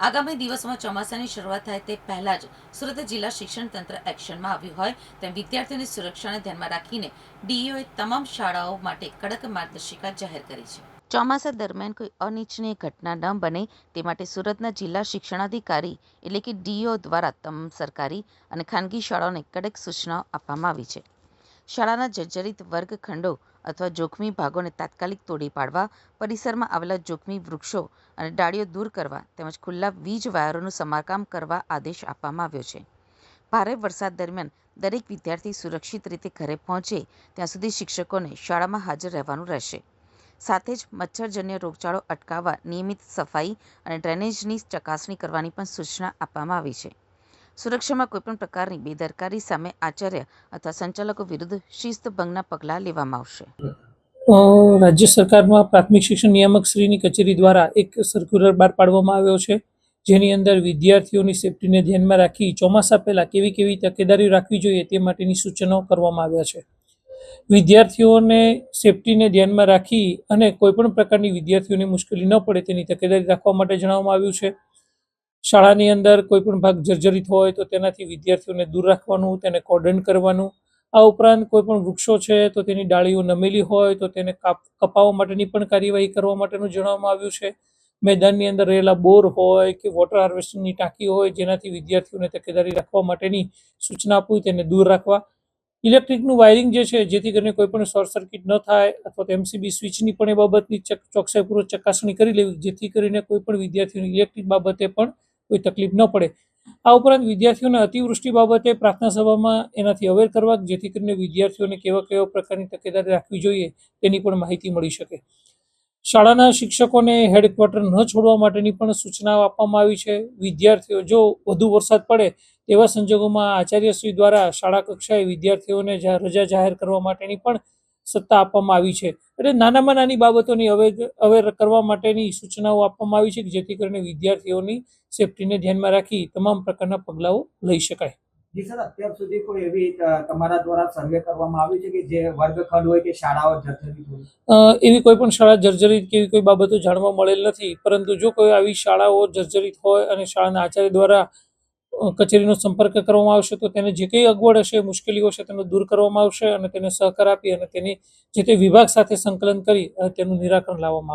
આગામી દિવસોમાં ચોમાસાની શરૂઆત થાય તે પહેલાં જ સુરત જિલ્લા શિક્ષણ તંત્ર એક્શનમાં આવ્યું હોય તેમ વિદ્યાર્થીઓની સુરક્ષાને ધ્યાનમાં રાખીને ડીઈઓએ તમામ શાળાઓ માટે કડક માર્ગદર્શિકા જાહેર કરી છે. ચોમાસા દરમિયાન કોઈ અનિચ્છનીય ઘટના ન બને તે માટે સુરતના જિલ્લા શિક્ષણાધિકારી એટલે કે ડીઈઓ દ્વારા તમામ સરકારી અને ખાનગી શાળાઓને કડક સૂચનાઓ આપવામાં આવી છે. શાળાના જર્જરિત વર્ગખંડો અથવા જોખમી ભાગોને તાત્કાલિક તોડી પાડવા, પરિસરમાં આવેલા જોખમી વૃક્ષો અને ડાળીઓ દૂર કરવા તેમજ ખુલ્લા વીજ વાયરોનું સમારકામ કરવા આદેશ આપવામાં આવ્યો છે. ભારે વરસાદ દરમિયાન દરેક વિદ્યાર્થી સુરક્ષિત રીતે ઘરે પહોંચે ત્યાં સુધી શિક્ષકોને શાળામાં હાજર રહેવાનું રહેશે. સાથે જ મચ્છરજન્ય રોગચાળો અટકાવવા નિયમિત સફાઈ અને ડ્રેનેજની ચકાસણી કરવાની પણ સૂચના આપવામાં આવી છે. સુરક્ષામાં કોઈપણ પ્રકારની બેદરકારી સામે આચાર્ય અથવા સંચાલકો વિરુદ્ધ શિસ્તભંગના પગલાં લેવામાં આવશે. રાજ્ય સરકારમાં પ્રાથમિક શિક્ષણ નિયામક શ્રીની કચેરી દ્વારા એક સર્ક્યુલર બહાર પાડવામાં આવ્યો છે, જેની અંદર વિદ્યાર્થીઓની સેફટીને ધ્યાનમાં રાખી ચોમાસા પહેલાં કેવી કેવી તકેદારી રાખવી જોઈએ તે માટેની સૂચનો કરવામાં આવ્યા છે. વિદ્યાર્થીઓને સેફટીને ધ્યાનમાં રાખી અને કોઈપણ પ્રકારની વિદ્યાર્થીઓને મુશ્કેલી ન પડે તેની તકેદારી રાખવા માટે જણાવવામાં આવ્યું છે. શાળાની અંદર કોઈપણ ભાગ જર્જરિત હોય તો તેનાથી વિદ્યાર્થીઓને દૂર રાખવાનું, તેને કોર્ડન કરવાનું. આ ઉપરાંત કોઈપણ વૃક્ષો છે તો તેની ડાળીઓ નમેલી હોય તો તેને કપાવવા માટેની પણ કાર્યવાહી કરવા માટેનું જણાવવામાં આવ્યું છે. મેદાનની અંદર રહેલા બોર હોય કે વોટર હાર્વેસ્ટિંગની ટાંકી હોય જેનાથી વિદ્યાર્થીઓને તકેદારી રાખવા માટેની સૂચના આપવી, તેને દૂર રાખવા. ઇલેક્ટ્રિકનું વાયરિંગ જે છે જેથી કરીને કોઈપણ શોર્ટ સર્કિટ ન થાય અથવા તો એમસીબી સ્વિચની પણ એ બાબતની ચોકસાઈપૂર્વક ચકાસણી કરી લેવી, જેથી કરીને કોઈપણ વિદ્યાર્થીઓને ઇલેક્ટ્રિક બાબતે પણ કોઈ તકલીફ ન પડે. આ ઉપરાંત વિદ્યાર્થીઓને અતિવૃષ્ટિ બાબતે પ્રાર્થના સભામાં એનાથી અવેર કરવા, જેથી કરીને વિદ્યાર્થીઓને કેવા પ્રકારની તકેદારી રાખવી જોઈએ તેની પણ માહિતી મળી શકે. શાળાના શિક્ષકોને હેડક્વાર્ટર ન છોડવા માટેની પણ સૂચનાઓ આપવામાં આવી છે. વિદ્યાર્થીઓ જો વધુ વરસાદ પડે તેવા સંજોગોમાં આચાર્યશ્રી દ્વારા શાળા કક્ષાએ વિદ્યાર્થીઓને રજા જાહેર કરવા માટેની પણ સત્તા આપવામાં આવી છે. એટલે નાનામાં નાની બાબતોની અવેર કરવા માટેની સૂચનાઓ આપવામાં આવી છે, જેથી કરીને વિદ્યાર્થીઓની સેફટીને ધ્યાનમાં રાખી તમામ પ્રકારના પગલાઓ લઈ શકાય. જી સર, અત્યાર સુધી કોઈ એવી તમારા દ્વારા સર્વે કરવામાં આવી છે કે જે વર્ગખંડ હોય કે શાળાઓ જર્જરિત હોય? એવી કોઈ પણ શાળા જર્જરિત કે એવી કોઈ બાબતો જાણવા મળેલ નથી, પરંતુ જો કોઈ આવી શાળાઓ જર્જરિત હોય અને શાળાના આચાર્ય દ્વારા કચેરીનો સંપર્ક કરવામાં આવશે તો તેને જે કંઈ અગવડ હશે, મુશ્કેલીઓ હશે તેને દૂર કરવામાં આવશે અને તેને સહકાર આપી અને તેની જે તે વિભાગ સાથે સંકલન કરી તેનું નિરાકરણ લાવવામાં આવશે.